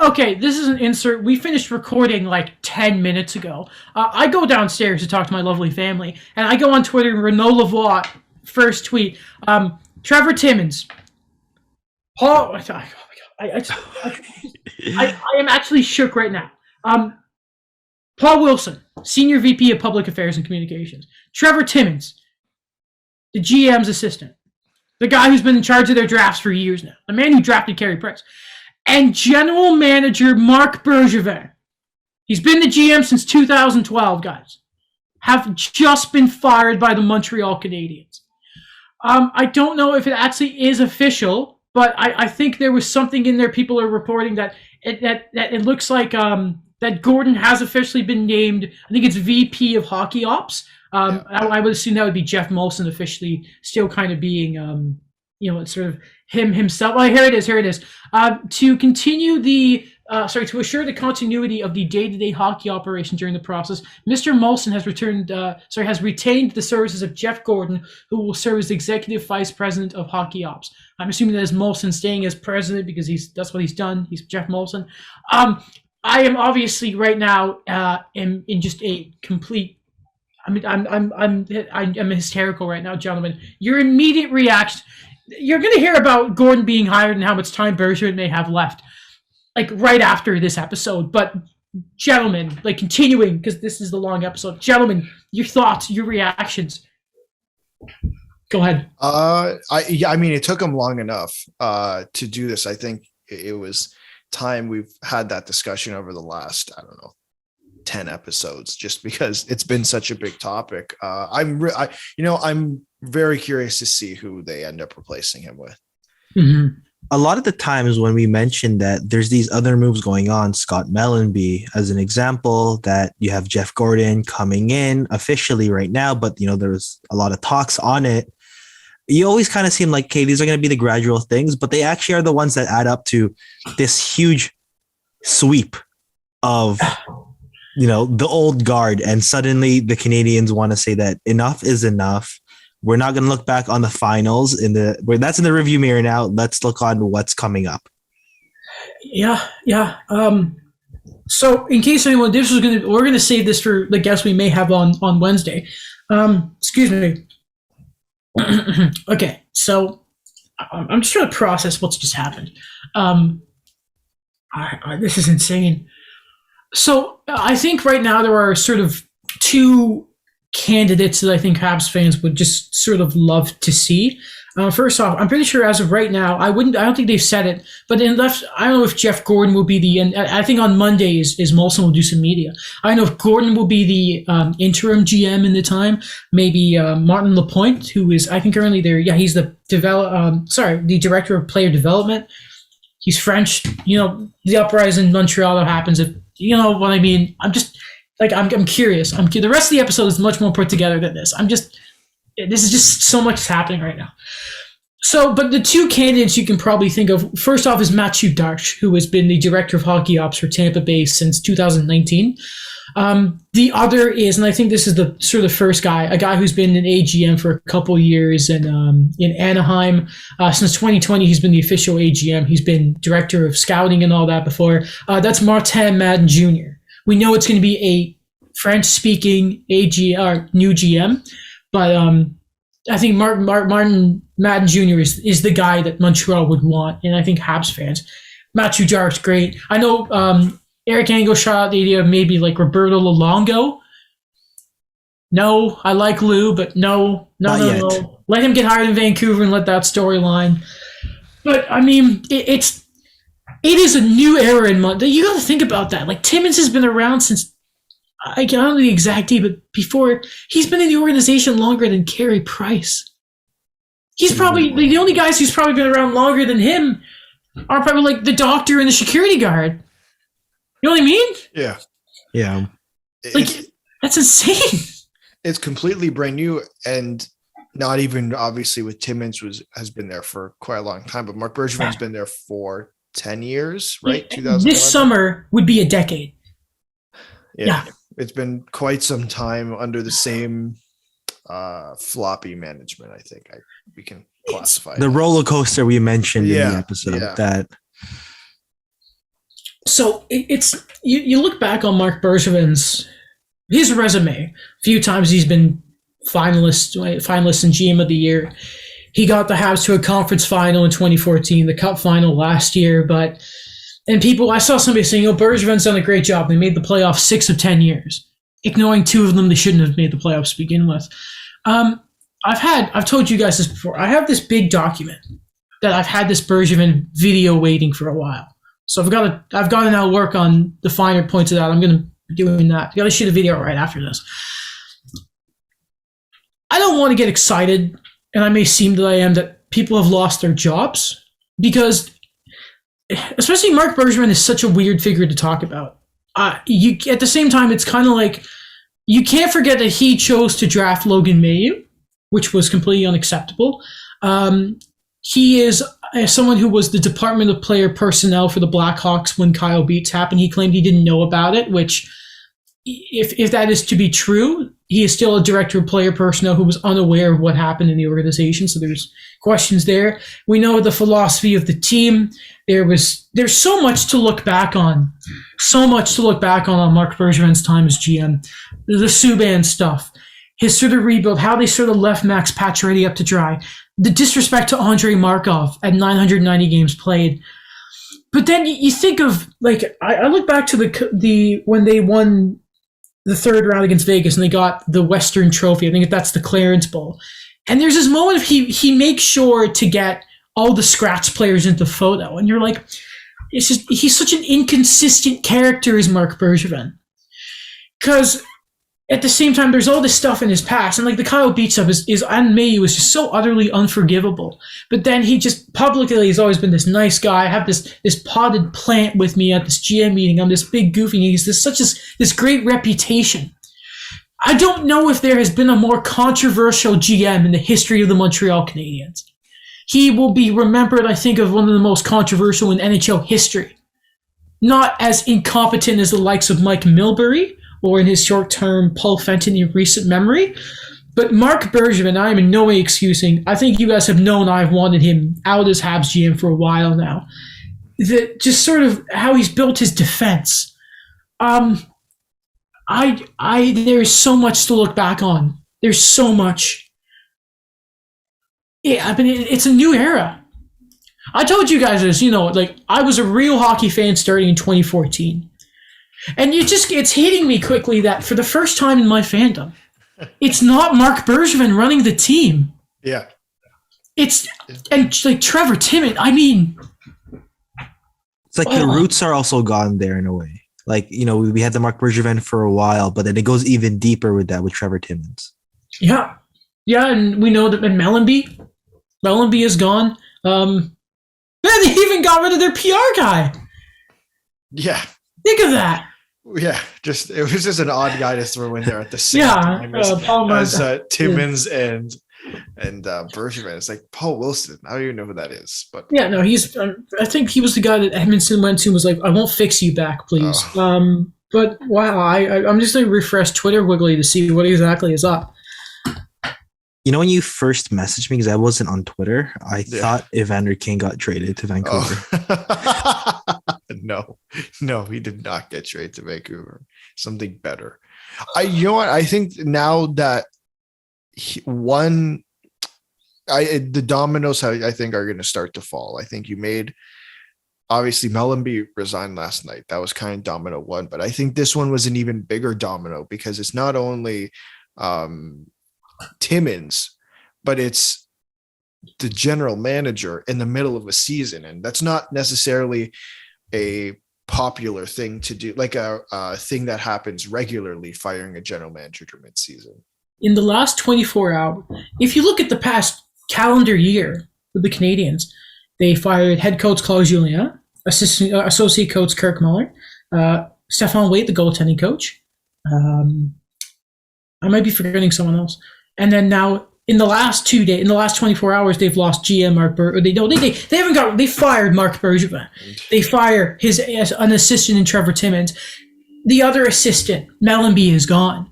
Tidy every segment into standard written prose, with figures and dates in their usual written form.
Okay, this is an insert. We finished recording like 10 minutes ago. I go downstairs to talk to my lovely family, and I go on Twitter and Renaud Lavoie, first tweet. Trevor Timmins. Paul. Oh my God. I am actually shook right now. Paul Wilson, Senior VP of Public Affairs and Communications. Trevor Timmins, the GM's assistant. The guy who's been in charge of their drafts for years now. The man who drafted Carey Price. And General Manager Marc Bergevin. He's been the GM since 2012, guys. Have just been fired by the Montreal Canadiens. I don't know if it actually is official, but I think there was something in there. People are reporting that it looks like that Gordon has officially been named. I think it's VP of Hockey Ops. I would assume that would be Jeff Molson officially still kind of being, sort of himself. Oh, here it is. To continue to assure the continuity of the day-to-day hockey operation during the process, Mr. Molson has retained the services of Jeff Gordon, who will serve as Executive Vice President of Hockey Ops. I'm assuming that is Molson staying as president because that's what he's done. He's Jeff Molson. I am obviously right now in just a complete. I'm hysterical right now, gentlemen. Your immediate reaction. You're going to hear about Gordon being hired and how much time Bergevin may have left, like right after this episode. But gentlemen, like continuing because this is the long episode. Gentlemen, your thoughts, your reactions. Go ahead. It took him long enough to do this. I think it was time we've had that discussion over the last, 10 episodes, just because it's been such a big topic. I'm very curious to see who they end up replacing him with. Mm-hmm. A lot of the times when we mention that there's these other moves going on, Scott Mellenby as an example, that you have Jeff Gordon coming in officially right now, but there's a lot of talks on it. You always kind of seem like, okay, these are going to be the gradual things, but they actually are the ones that add up to this huge sweep of the old guard, and suddenly the Canadians want to say that enough is enough. We're not going to look back on the finals that's in the review mirror now. Let's look on what's coming up. Yeah. So in case anyone, we're going to save this for the guests we may have on Wednesday. Excuse me. Okay. So I'm just trying to process what's just happened. This is insane. So I think right now there are sort of two candidates that I think Habs fans would just sort of love to see. First off, I'm pretty sure as of right now, I don't think they've said it, but I don't know if Jeff Gordon will be and I think on Monday is Molson will do some media. I don't know if Gordon will be the interim GM in the time. Maybe Martin Lapointe, who is I think currently there. Yeah, he's the the director of player development. He's French. The uprising in Montreal that happens if. You know what I mean? I'm just I'm curious. The rest of the episode is much more put together than this. This is just so much happening right now. So, but the two candidates you can probably think of, first off is Mathieu Darche, who has been the director of hockey ops for Tampa Bay since 2019. The other is, and I think this is the sort of the first guy, a guy who's been an AGM for a couple years in Anaheim. Since 2020, he's been the official AGM. He's been director of scouting and all that before. That's Martin Madden Jr. We know it's going to be a French-speaking new GM, but I think Martin Madden Jr. is the guy that Montreal would want, and I think Habs fans. Mathieu Darche's great. I know Eric Engel shot out the idea of maybe like Roberto Luongo. No, I like Lou, but no. Let him get hired in Vancouver and let that storyline. But I mean, it is a new era in Montreal. You got to think about that. Like Timmins has been around since I don't know the exact date, but before he's been in the organization longer than Carey Price. He's probably the only guys who's probably been around longer than him are probably like the doctor and the security guard. You know what I mean? Yeah. That's insane. It's completely brand new, and not even obviously with Timmins has been there for quite a long time, but Marc Bergevin's been there for 10 years, right? This summer would be a decade. Yeah. It's been quite some time under the same floppy management, I think we can classify the roller coaster we mentioned in the episode. So it's you look back on Marc Bergevin's his resume. A few times he's been finalist and GM of the year. He got the Habs to a conference final in 2014, the Cup final last year. I saw somebody saying, Bergevin's done a great job. They made the playoffs 6 of 10 years. Ignoring 2 of them, they shouldn't have made the playoffs to begin with. I've told you guys this before. I have this big document that I've had this Bergevin video waiting for a while. So I've got to now work on the finer points of that. I'm going to be doing that. I've got to shoot a video right after this. I don't want to get excited, and I may seem that I am, that people have lost their jobs, because especially Marc Bergevin is such a weird figure to talk about. At the same time, it's kind of like you can't forget that he chose to draft Logan Mailloux, which was completely unacceptable. He is someone who was the Department of Player Personnel for the Blackhawks when Kyle Beats happened. He claimed he didn't know about it, which, if that is to be true, he is still a director of player personnel who was unaware of what happened in the organization. So there's questions there. We know the philosophy of the team. There's so much to look back on. So much to look back on Marc Bergevin's time as GM. The Subban stuff. His sort of rebuild, how they sort of left Max Pacioretty up to dry. The disrespect to Andrei Markov at 990 games played. But then you think of, like, I look back to the when they won the 3rd round against Vegas and they got the Western Trophy. I think that's the Clarence Bowl. And there's this moment of he makes sure to get all the scratch players into the photo. And you're like, it's just, he's such an inconsistent character as Marc Bergevin. Because at the same time, there's all this stuff in his past. And like the Kyle Beats stuff and Mayu is just so utterly unforgivable. But then he just publicly has always been this nice guy. I have this potted plant with me at this GM meeting. I'm this big goofy. And he's this great reputation. I don't know if there has been a more controversial GM in the history of the Montreal Canadiens. He will be remembered, I think, of one of the most controversial in NHL history. Not as incompetent as the likes of Mike Milbury or in his short-term Paul Fenton in recent memory. But Marc Bergevin, I am in no way excusing. I think you guys have known I've wanted him out as Habs GM for a while now. Just sort of how he's built his defense. There's so much to look back on. There's so much. Yeah, I mean, it's a new era. I told you guys this, like, I was a real hockey fan starting in 2014. And it's hitting me quickly that for the first time in my fandom, it's not Marc Bergevin running the team. Yeah. And like Trevor Timmins, I mean. It's like the roots are also gone there in a way. Like, we had the Marc Bergevin for a while, but then it goes even deeper with that with Trevor Timmins. Yeah. Yeah, and we know that Mellanby is gone. They even got rid of their PR guy. Yeah. Think of that. Yeah, it was just an odd guy to throw in there at the same time as Timmins and Bergevin. It's like Paul Wilson. I don't even know who that is, but yeah, no, he's. I think he was the guy that Edmondson went to and was like, "I won't fix you back, please." Oh. But wow, I'm just going to refresh Twitter Wiggly to see what exactly is up. When you first messaged me, because I wasn't on Twitter, I thought Evander Kane got traded to Vancouver. Oh. No, he did not get traded to Vancouver. Something better. You know what? I think now that the dominoes, I think, are going to start to fall. I think obviously Mellanby resigned last night. That was kind of domino one, but I think this one was an even bigger domino because it's not only Timmins, but it's the general manager in the middle of a season. And that's not necessarily a popular thing to do, like a thing that happens regularly, firing a general manager during mid-season. In the last 24 hours, if you look at the past calendar year with the Canadiens, they fired head coach Claude Julien, associate coach Kirk Muller, Stefan Waite, the goaltending coach. I might be forgetting someone else. And then now, in the last 24 hours, they've lost GM Marc Bergevin. They fired Marc Bergevin. They fire an assistant in Trevor Timmins. The other assistant, Mellanby, is gone.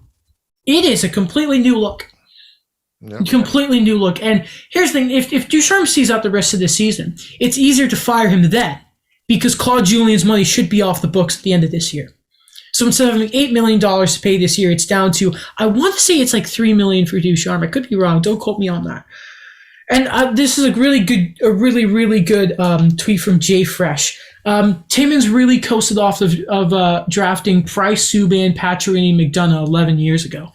It is a completely new look. Yep. Completely new look. And here's the thing: if Ducharme sees out the rest of the season, it's easier to fire him then, because Claude Julien's money should be off the books at the end of this year. So instead of having $8 million to pay this year, it's down to, I want to say it's like $3 million for Ducharme. I could be wrong. Don't quote me on that. And this is a really good tweet from Jay Fresh. Timmins really coasted off of drafting Price, Subban, Pacioretty, McDonough 11 years ago.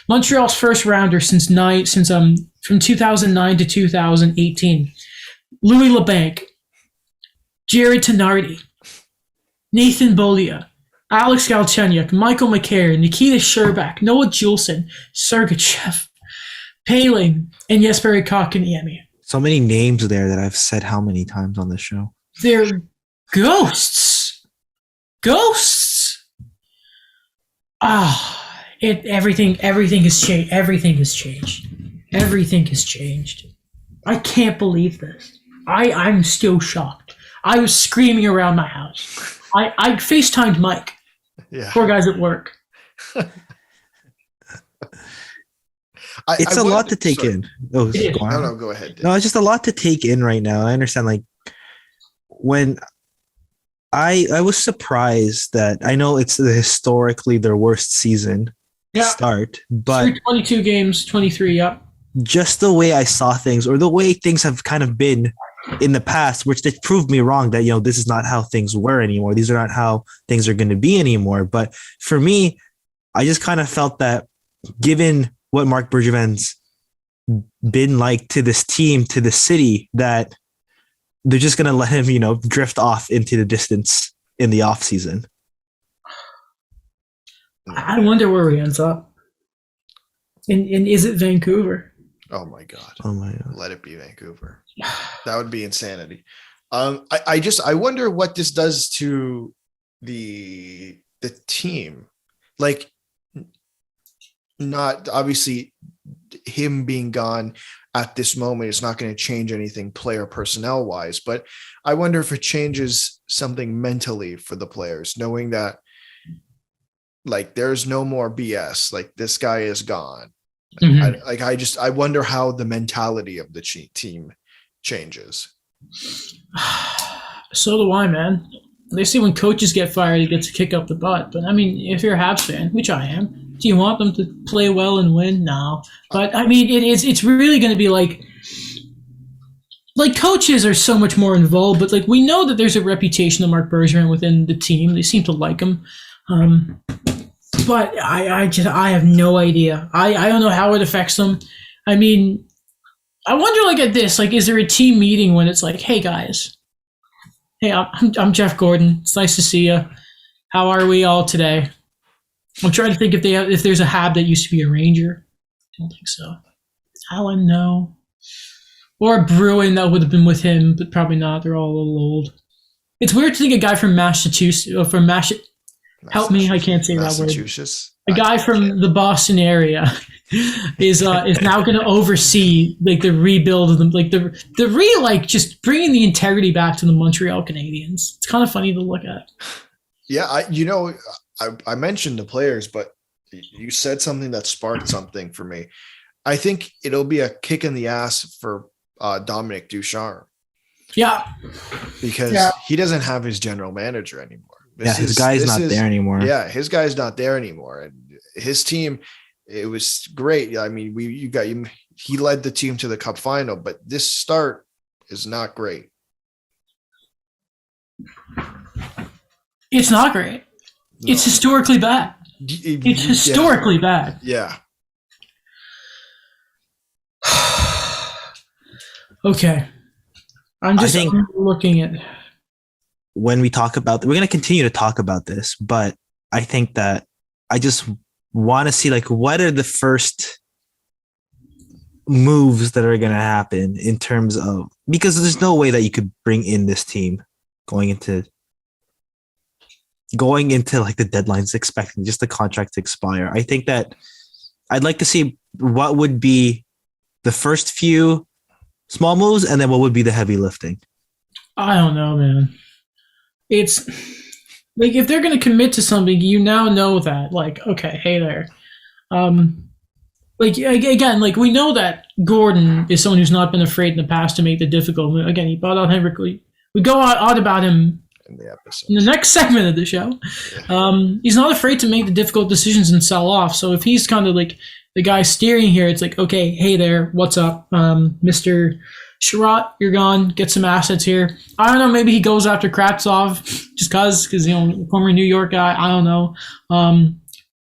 Montreal's first rounder from 2009 to 2018. Louis LeBanc, Jared Tenardi, Nathan Beaulieu, Alex Galchenyuk, Michael McCarron, Nikita Sherbak, Noah Juleson, Sergachev, Paling, and Jesperi Kotkaniemi. So many names there that I've said how many times on this show. They're ghosts. Ghosts. Everything has changed. Everything has changed. Everything has changed. I can't believe this. I'm still shocked. I was screaming around my house. I FaceTimed Mike. Yeah. Poor guys at work. It's a lot to take in. Oh, no, go ahead. Dave. No, it's just a lot to take in right now. I understand. Like when I was surprised that I know it's historically their worst season start, but 22 games, 23. Yep. Just the way I saw things, or the way things have kind of been in the past, which they proved me wrong that, this is not how things were anymore. These are not how things are going to be anymore. But for me, I just kind of felt that given what Marc Bergevin's been like to this team, to the city, that they're just going to let him, drift off into the distance in the off season. I wonder where he ends up. And is it Vancouver? Oh my God. Let it be Vancouver. That would be insanity. I wonder what this does to the team. Like, not obviously him being gone at this moment is not going to change anything player personnel wise, but I wonder if it changes something mentally for the players, knowing that like there's no more BS. Like, this guy is gone. Mm-hmm. I wonder how the mentality of the team changes. So do I, man. They say when coaches get fired, he gets to kick up the butt. But I mean, if you're a Habs fan, which I am, do you want them to play well and win? No. But I mean, it's really going to be like coaches are so much more involved. But like, we know that there's a reputation of Marc Bergevin within the team. They seem to like him. But I have no idea. I don't know how it affects them. I mean, I wonder, like, at this, like, is there a team meeting when it's like, hey guys, hey, I'm Jeff Gordon. It's nice to see you. How are we all today? I'm trying to think if there's a Hab that used to be a Ranger. I don't think so. Allen, no. Or a Bruin that would have been with him, but probably not. They're all a little old. It's weird to think a guy from Massachusetts, help me, I can't say that word. A guy from the Boston area is now going to oversee like the rebuild of them, like the just bringing the integrity back to the Montreal Canadiens. It's kind of funny to look at. Yeah, I mentioned the players, but you said something that sparked something for me. I think it'll be a kick in the ass for Dominic Ducharme. Yeah, because he doesn't have his general manager anymore. His guy's not there anymore. Yeah, his guy's not there anymore. And his team, it was great. I mean, he led the team to the Cup final, but this start is not great. It's not great. No. It's historically bad. It's historically bad. Yeah. Okay. I'm looking at... When we talk about, we're going to continue to talk about this, but I think that I just want to see like what are the first moves that are going to happen in terms of, because there's no way that you could bring in this team going into like the deadlines, expecting just the contract to expire. I think that I'd like to see what would be the first few small moves and then what would be the heavy lifting. I don't know, man. It's like if they're going to commit to something, you now know that, like, okay, hey there. Like, again, like we know that Gordon is someone who's not been afraid in the past to make the difficult move. Again, he bought out Henrik. We go out about him in the episode. In the next segment of the show, he's not afraid to make the difficult decisions and sell off. So if he's kind of like the guy steering here, it's like, okay, hey there, what's up, Mr. Sherratt, you're gone. Get some assets here. I don't know. Maybe he goes after Kravtsov just because former New York guy. I don't know.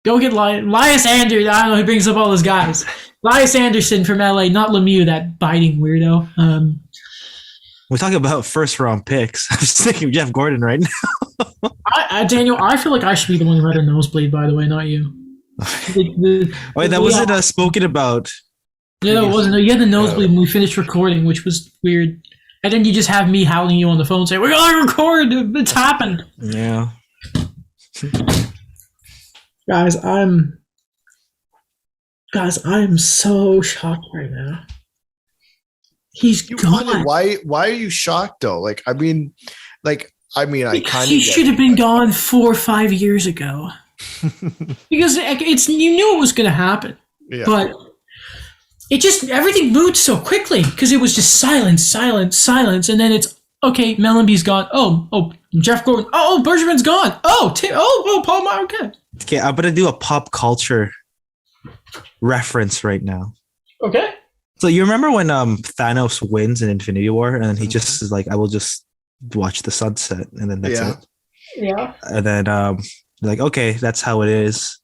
Go get Elias Anders. I don't know. He brings up all those guys. Elias Anderson from LA, not Lemieux, that biting weirdo. We're talking about first round picks. I'm just thinking of Jeff Gordon right now. Daniel, I feel like I should be the one who had a nosebleed, by the way, not you. Wait, that wasn't spoken about. Yeah, no, it wasn't. You had the nosebleed when we finished recording, which was weird. And then you just have me howling you on the phone saying, we're going to record. It's happened. Yeah. Guys, I am so shocked right now. He's gone. Why are you shocked though? I kind of he should have been gone 4 or 5 years ago. Because you knew it was going to happen. Yeah. But it just, everything moved so quickly because it was just silence, and then it's okay. Mellenby's gone. Oh, Jeff Gordon. Oh, Bergevin's gone. Paul Meyer. Okay, I'm gonna do a pop culture reference right now. Okay. So you remember when Thanos wins in Infinity War, and then he just is like, "I will just watch the sunset," and then that's it. Yeah. And then like, okay, that's how it is.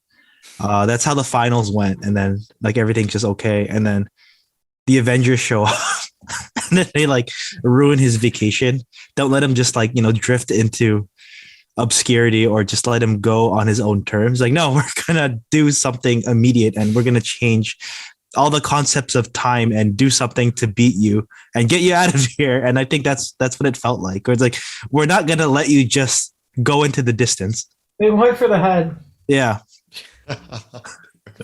That's how the finals went, and then everything's just okay, and then the Avengers show up, and then they ruin his vacation. Don't let him just drift into obscurity, or just let him go on his own terms. No, we're gonna do something immediate, and we're gonna change all the concepts of time and do something to beat you and get you out of here. And I think that's what it felt like. Where it's we're not gonna let you just go into the distance. They went for the head. Yeah.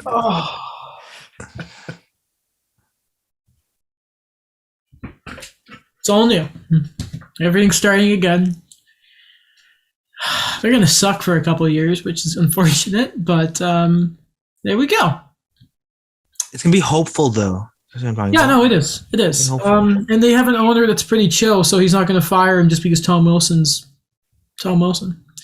Oh. It's all new. Everything's starting again. They're gonna suck for a couple of years, which is unfortunate, but there we go. It's gonna be hopeful though. Yeah, no, it is. It is. And they have an owner that's pretty chill, so he's not gonna fire him just because Tom Wilson's Tom Wilson.